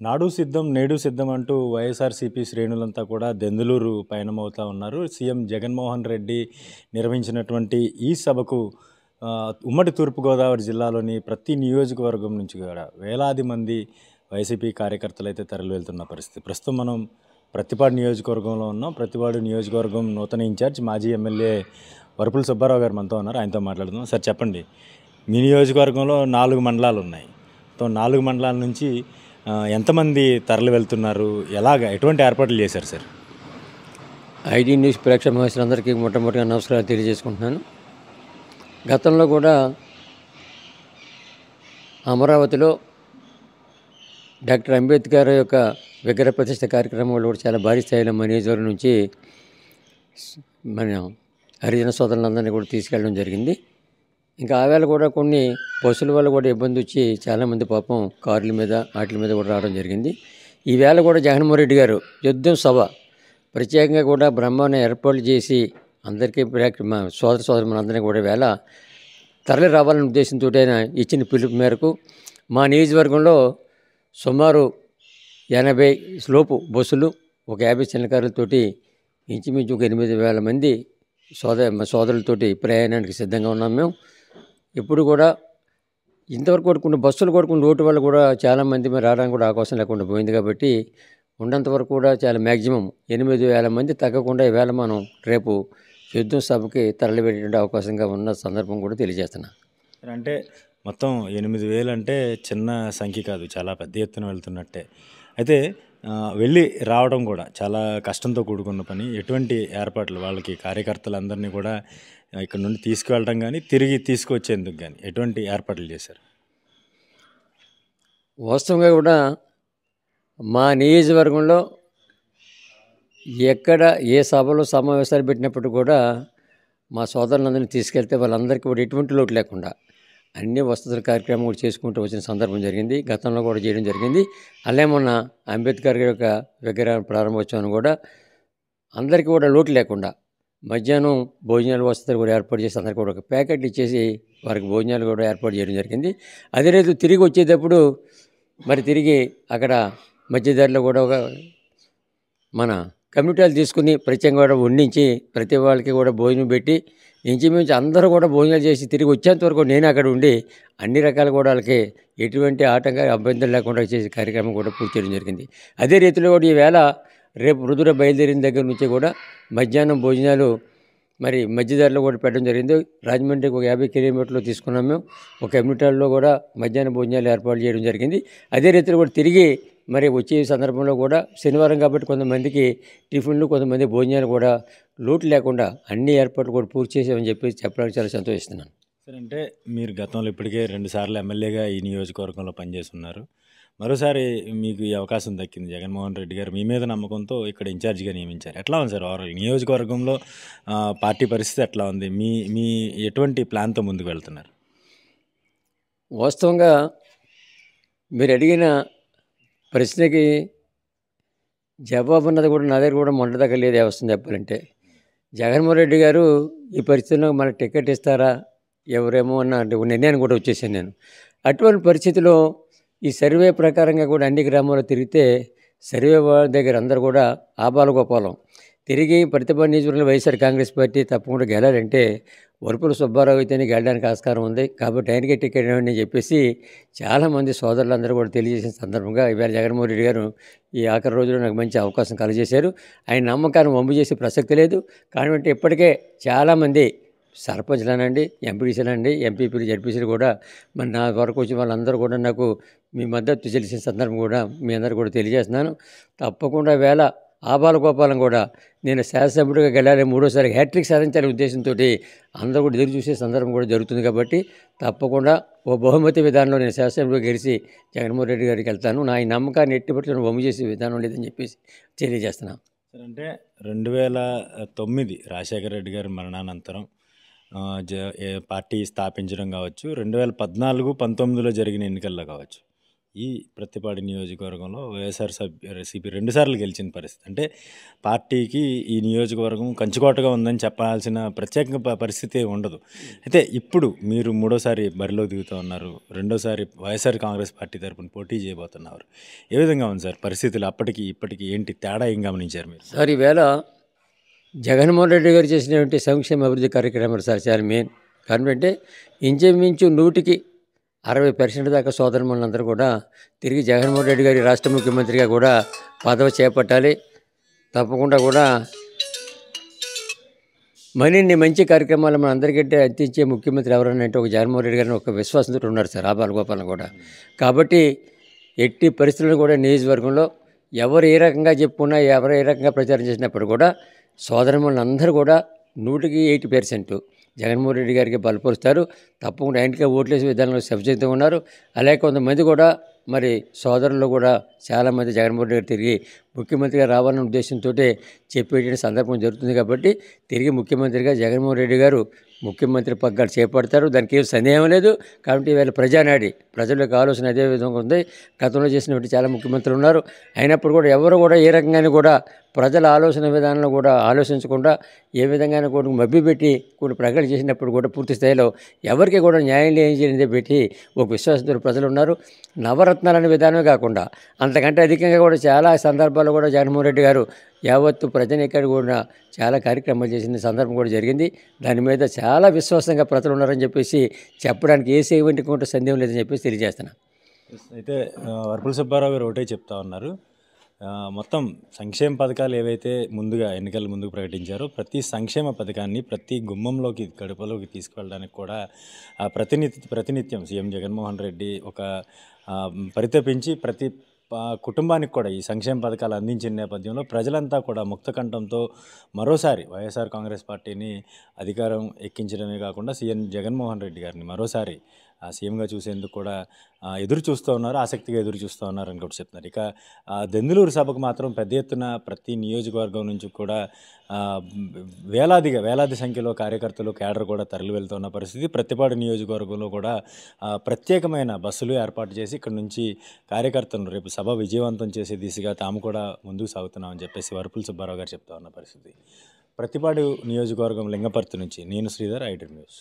నాడు సిద్ధం నేడు సిద్ధం అంటూ వైఎస్ఆర్సీపీ శ్రేణులంతా కూడా దెందులూరు పయనమవుతా ఉన్నారు. సీఎం జగన్మోహన్ రెడ్డి నిర్వహించినటువంటి ఈ సభకు ఉమ్మడి తూర్పుగోదావరి జిల్లాలోని ప్రతి నియోజకవర్గం నుంచి కూడా వేలాది మంది వైసీపీ కార్యకర్తలు అయితే తరలి వెళ్తున్న పరిస్థితి. ప్రస్తుతం మనం ప్రతిపాడు నియోజకవర్గంలో ఉన్నాం. ప్రతిపాడు నియోజకవర్గం నూతన ఇన్ఛార్జ్ మాజీ ఎమ్మెల్యే వరపుల సుబ్బారావు గారు మనతో ఉన్నారు. ఆయనతో మాట్లాడుతున్నాం. సార్ చెప్పండి, మీ నియోజకవర్గంలో 4 మండలాలు ఉన్నాయి. 4 మండలాల నుంచి ఎంతమంది తరలి వెళ్తున్నారు, ఎటువంటి ఏర్పాట్లు చేశారు సార్? ఐడి న్యూస్ ప్రేక్షక మహేశ్వరులందరికీ మొట్టమొదటిగా నమస్కారాలు తెలియజేసుకుంటున్నాను. గతంలో కూడా అమరావతిలో డాక్టర్ అంబేద్కర్ యొక్క విగ్రహ ప్రతిష్ఠ కార్యక్రమంలో కూడా చాలా భారీ స్థాయిలో మన నియోజకవర్గం నుంచి మన హరిజన సోదరులందరినీ కూడా తీసుకెళ్ళడం జరిగింది. ఇంకా ఆవేళ కూడా కొన్ని బస్సుల వల్ల కూడా ఇబ్బంది వచ్చి చాలామంది పాపం కార్ల మీద వాటి మీద కూడా రావడం జరిగింది. ఈవేళ కూడా జగన్మోహన్ రెడ్డి గారు యుద్ధం సభ ప్రత్యేకంగా కూడా బ్రహ్మాండ ఏర్పాట్లు చేసి అందరికీ మా సోదర మనందరినీ కూడా వేళ తరలి రావాలనే ఉద్దేశంతో ఆయన ఇచ్చిన పిలుపు మేరకు మా నియోజకవర్గంలో సుమారు 80 లోపు బస్సులు, ఒక 50 చిన్నకారులతోటి ఇంచుమించు 8,000 మంది సోదరులతోటి ప్రయాణానికి సిద్ధంగా ఉన్నాం. మేము ఇప్పుడు కూడా ఇంతవరకు కూడా కొన్ని బస్సులు కూడా కొన్ని లోటు వల్ల కూడా చాలామంది మరి రావడానికి కూడా అవకాశం లేకుండా పోయింది. కాబట్టి ఉన్నంతవరకు కూడా చాలా మ్యాక్సిమం 8,000 మంది తగ్గకుండా ఈవేళ మనం రేపు యుద్ధం సభకి తరలిపెట్టే అవకాశంగా ఉన్న సందర్భం కూడా తెలియజేస్తున్నాను. అంటే మొత్తం 8,000 అంటే చిన్న సంఖ్య కాదు, చాలా పెద్ద ఎత్తున వెళ్తున్నట్టే. అయితే వెళ్ళి రావడం కూడా చాలా కష్టంతో కూడుకున్న పని. ఎటువంటి ఏర్పాట్లు వాళ్ళకి, కార్యకర్తలందరినీ కూడా ఇక్కడ నుండి తీసుకువెళ్ళడం కానీ తిరిగి తీసుకొచ్చేందుకు కానీ ఎటువంటి ఏర్పాట్లు చేశారు? వాస్తవంగా కూడా మా నియోజకవర్గంలో ఎక్కడ ఏ సభలో సమావేశాలు పెట్టినప్పుడు కూడా మా సోదరులందరినీ తీసుకెళ్తే వాళ్ళందరికీ కూడా ఎటువంటి లోటు లేకుండా అన్ని వసతుల కార్యక్రమం కూడా చేసుకుంటూ వచ్చిన సందర్భం జరిగింది. గతంలో కూడా చేయడం జరిగింది. అలాగే మొన్న అంబేద్కర్ గారి యొక్క విగ్రహ ప్రారంభోత్సవం కూడా అందరికీ కూడా లోటు లేకుండా మధ్యాహ్నం భోజనాల వసతులు కూడా ఏర్పాటు చేసి అందరికీ కూడా ఒక ప్యాకెట్ ఇచ్చేసి వారికి భోజనాలు కూడా ఏర్పాటు చేయడం జరిగింది. అదే రైతు తిరిగి వచ్చేటప్పుడు మరి తిరిగి అక్కడ మధ్యదారిలో కూడా ఒక మన కమ్యూనిటీలు తీసుకుని ప్రత్యేకంగా కూడా వండించి ప్రతి వాళ్ళకి కూడా భోజనం పెట్టి ఇంచుమించు అందరూ కూడా భోజనాలు చేసి తిరిగి వచ్చేంత వరకు నేను అక్కడ ఉండి అన్ని రకాలు కూడా వాళ్ళకి ఎటువంటి ఆటంకాలు అభ్యంతరం లేకుండా చేసే కార్యక్రమం కూడా పూర్తి చేయడం జరిగింది. అదే రీతిలో కూడా ఈవేళ రేపు రుదుర బయలుదేరిన దగ్గర నుంచి కూడా మధ్యాహ్నం భోజనాలు మరి మధ్యదారిలో కూడా పెట్టడం జరిగింది. రాజమండ్రికి ఒక 50 కిలోమీటర్లు తీసుకున్నాం మేము. ఒక కమ్యూనిటీల్లో కూడా మధ్యాహ్నం భోజనాలు ఏర్పాటు చేయడం జరిగింది. అదే రీతిలో కూడా తిరిగి మరి వచ్చే సందర్భంలో కూడా శనివారం కాబట్టి కొంతమందికి టిఫిన్లు, కొంతమంది భోజనాలు కూడా లోటు లేకుండా అన్ని ఏర్పాట్లు కూడా పూర్తి చేసామని చెప్పి చెప్పడానికి చాలా సంతోషిస్తున్నాను. సార్, అంటే మీరు గతంలో ఇప్పటికే 2 సార్లు ఎమ్మెల్యేగా ఈ నియోజకవర్గంలో పనిచేస్తున్నారు. మరోసారి మీకు ఈ అవకాశం దక్కింది. జగన్మోహన్ రెడ్డి గారు మీ మీద నమ్మకంతో ఇక్కడ ఇన్ఛార్జిగా నియమించారు. ఎట్లా ఉంది సార్ ఓవరాల్ నియోజకవర్గంలో పార్టీ పరిస్థితి ఎట్లా ఉంది? మీ మీ ఎటువంటి ప్లాన్తో ముందుకు వెళ్తున్నారు? వాస్తవంగా మీరు అడిగిన ప్రశ్నకి జవాబు అన్నది కూడా నా దగ్గర కూడా మొన్నదాకా లేదు వ్యవస్థ చెప్పాలంటే. జగన్మోహన్ రెడ్డి గారు ఈ పరిస్థితుల్లో మనకు టికెట్ ఇస్తారా ఎవరేమో అన్న నిర్ణయాన్ని కూడా వచ్చేసాను నేను. అటువంటి పరిస్థితిలో ఈ సర్వే ప్రకారంగా కూడా అన్ని గ్రామాల్లో తిరిగితే సర్వే వాళ్ళ దగ్గర అందరూ కూడా ఆబాల గోపాలం తిరిగి ప్రతిపాడు నియోజకవర్గంలో వైఎస్ఆర్ కాంగ్రెస్ పార్టీ తప్పకుండా గెలాలంటే వరపుల సుబ్బారావు అయితేనే గెలడానికి ఆస్కారం ఉంది. కాబట్టి ఆయనకే టికెట్ ఇవ్వండి అని చెప్పేసి చాలామంది సోదరులందరూ కూడా తెలియజేసిన సందర్భంగా ఈవేళ జగన్మోహన్ రెడ్డి గారు ఈ ఆఖరి రోజుల్లో నాకు మంచి అవకాశం కలుగజేశారు. ఆయన నమ్మకాన్ని వమ్ము చేసే ప్రసక్తి లేదు. కాబట్టి ఇప్పటికే చాలామంది సర్పంచ్లనండి, ఎంపీడీసీలండి, ఎంపీపీలు, జడ్పీసీలు కూడా మరి నా వరకు వచ్చిన వాళ్ళందరూ కూడా నాకు మీ మద్దతు తెలిసిన సందర్భం కూడా మీ అందరూ కూడా తెలియజేస్తున్నాను. తప్పకుండా వేళ ఆబాల గోపాలం కూడా నేను శాసనసభ్యుడిగా గెలాలి, 3వ సారి హ్యాట్రిక్ సాధించాలనే ఉద్దేశంతో అందరూ కూడా ఎదురు చూసే సందర్భం కూడా జరుగుతుంది. కాబట్టి తప్పకుండా ఓ బహుమతి విధానంలో నేను శాసనసభ్యుడిగా గెలిచి జగన్మోహన్ రెడ్డి గారికి వెళ్తాను. నా ఈ నమ్మకాన్ని ఎట్టిపట్లను వమ్ము చేసే విధానం లేదని చెప్పేసి తెలియజేస్తున్నాను. సార్, అంటే 2009 రాజశేఖర రెడ్డి గారి మరణానంతరం పార్టీ స్థాపించడం కావచ్చు, 2014, 19లో జరిగిన ఎన్నికల్లో కావచ్చు, ఈ ప్రత్తిపాడు నియోజకవర్గంలో వైఎస్ఆర్సీపీ రెండుసార్లు గెలిచిన పరిస్థితి. అంటే పార్టీకి ఈ నియోజకవర్గం కంచుకోటగా ఉందని చెప్పాల్సిన ప్రత్యేక పరిస్థితి ఉండదు. అయితే ఇప్పుడు మీరు మూడోసారి బరిలో దిగుతూ ఉన్నారు, రెండోసారి వైఎస్ఆర్ కాంగ్రెస్ పార్టీ తరపున పోటీ చేయబోతున్నారు. ఏ విధంగా ఉంది సార్ పరిస్థితులు? అప్పటికి ఇప్పటికి ఏంటి తేడా ఏం గమనించారు మీరు? సార్ ఈవేళ జగన్మోహన్ రెడ్డి గారు చేసినటువంటి సంక్షేమ అభివృద్ధి కార్యక్రమాలు సార్ చాలా మెయిన్ కారణం. అంటే ఇంచుమించు 100% దాకా సోదరులందరూ కూడా తిరిగి జగన్మోహన్ రెడ్డి గారి రాష్ట్ర ముఖ్యమంత్రిగా కూడా పదవి చేపట్టాలి, తప్పకుండా కూడా మరిన్ని మంచి కార్యక్రమాలు మన అందరికంటే అందించే ముఖ్యమంత్రి ఎవరన్నా అంటే ఒక జగన్మోహన్ రెడ్డి గారిని ఒక విశ్వాసంతో ఉన్నారు సార్ ఆబాల గోపాలను కూడా. కాబట్టి ఎట్టి పరిస్థితుల్లో కూడా నియోజకవర్గంలో ఎవరు ఏ రకంగా చెప్పుకున్నా, ఎవరు ఏ రకంగా ప్రచారం చేసినప్పుడు కూడా సోదరులందరూ కూడా 100% జగన్మోహన్ రెడ్డి గారికి బలపరుస్తారు. తప్పకుండా ఆయనకే ఓట్లేసే విధానంలో సబ్జెక్ట్గా ఉన్నారు. అలాగే కొంతమంది కూడా మరి సోదరులు కూడా చాలామంది జగన్మోహన్ రెడ్డి గారు తిరిగి ముఖ్యమంత్రిగా రావాలనే ఉద్దేశంతో చెప్పేటువంటి సందర్భం జరుగుతుంది. కాబట్టి తిరిగి ముఖ్యమంత్రిగా జగన్మోహన్ రెడ్డి గారు ముఖ్యమంత్రి పగ్గాలు చేపడతారు, దానికి ఏం సందేహం లేదు. కాబట్టి వీళ్ళ ప్రజానాడి ప్రజల యొక్క ఆలోచన అదే విధంగా ఉంది. గతంలో చేసినటువంటి చాలా ముఖ్యమంత్రులు ఉన్నారు, అయినప్పుడు కూడా ఎవరు కూడా ఏ రకంగానే కూడా ప్రజల ఆలోచన విధానంలో కూడా ఆలోచించకుండా ఏ విధంగానే కూడా మభ్యపెట్టి కొన్ని ప్రకటన చేసినప్పుడు కూడా పూర్తి స్థాయిలో ఎవరికి కూడా న్యాయం లేని పెట్టి ఒక విశ్వాసంతో ప్రజలు ఉన్నారు. నవరత్నాలనే విధానమే కాకుండా అంతకంటే అధికంగా కూడా చాలా సందర్భాల్లో కూడా జగన్మోహన్ రెడ్డి గారు యావత్తు ప్రజానీకాన్ని కూడా చాలా కార్యక్రమాలు చేసిన సందర్భం కూడా జరిగింది. దాని మీద చాలా విశ్వాసంగా ప్రజలు ఉన్నారని చెప్పేసి చెప్పడానికి ఏ సేవంటి కూడా సందేహం లేదని చెప్పేసి తెలియజేస్తున్నాను. అయితే వరపుల సుబ్బారావు గారు ఒకటే చెప్తా ఉన్నారు, మొత్తం సంక్షేమ పథకాలు ఏవైతే ముందుగా ఎన్నికల ముందుకు ప్రకటించారో ప్రతి సంక్షేమ పథకాన్ని ప్రతి గుమ్మంలోకి గడపలోకి తీసుకువెళ్ళడానికి కూడా ప్రతినిత్యం సీఎం జగన్మోహన్ రెడ్డి ఒక పరితపించి ప్రతి కుటుంబానికి కూడా ఈ సంక్షేమ పథకాలు అందించిన నేపథ్యంలో ప్రజలంతా కూడా ముక్తకంఠంతో మరోసారి వైఎస్ఆర్ కాంగ్రెస్ పార్టీని అధికారం ఎక్కించడమే కాకుండా సీఎం జగన్మోహన్ రెడ్డి గారిని మరోసారి సీఎంగా చూసేందుకు కూడా ఎదురు చూస్తూ ఉన్నారు, ఆసక్తిగా ఎదురు చూస్తూ ఉన్నారు అని కూడా చెప్తున్నారు. ఇక దెందులూరు సభకు మాత్రం పెద్ద ఎత్తున ప్రతి నియోజకవర్గం నుంచి కూడా వేలాది సంఖ్యలో కార్యకర్తలు కేడర్ కూడా తరలి వెళ్తున్న పరిస్థితి. ప్రత్తిపాడు నియోజకవర్గంలో కూడా ప్రత్యేకమైన బస్సులు ఏర్పాటు చేసి ఇక్కడ నుంచి కార్యకర్తలను రేపు సభ విజయవంతం చేసే దిశగా తాము కూడా ముందుకు సాగుతున్నామని చెప్పేసి వరపుల సుబ్బారావు గారు చెప్తా ఉన్న పరిస్థితి. ప్రత్తిపాడు నియోజకవర్గం లింగపర్తి నుంచి నేను శ్రీధర్, ఐడ్రీమ్ న్యూస్.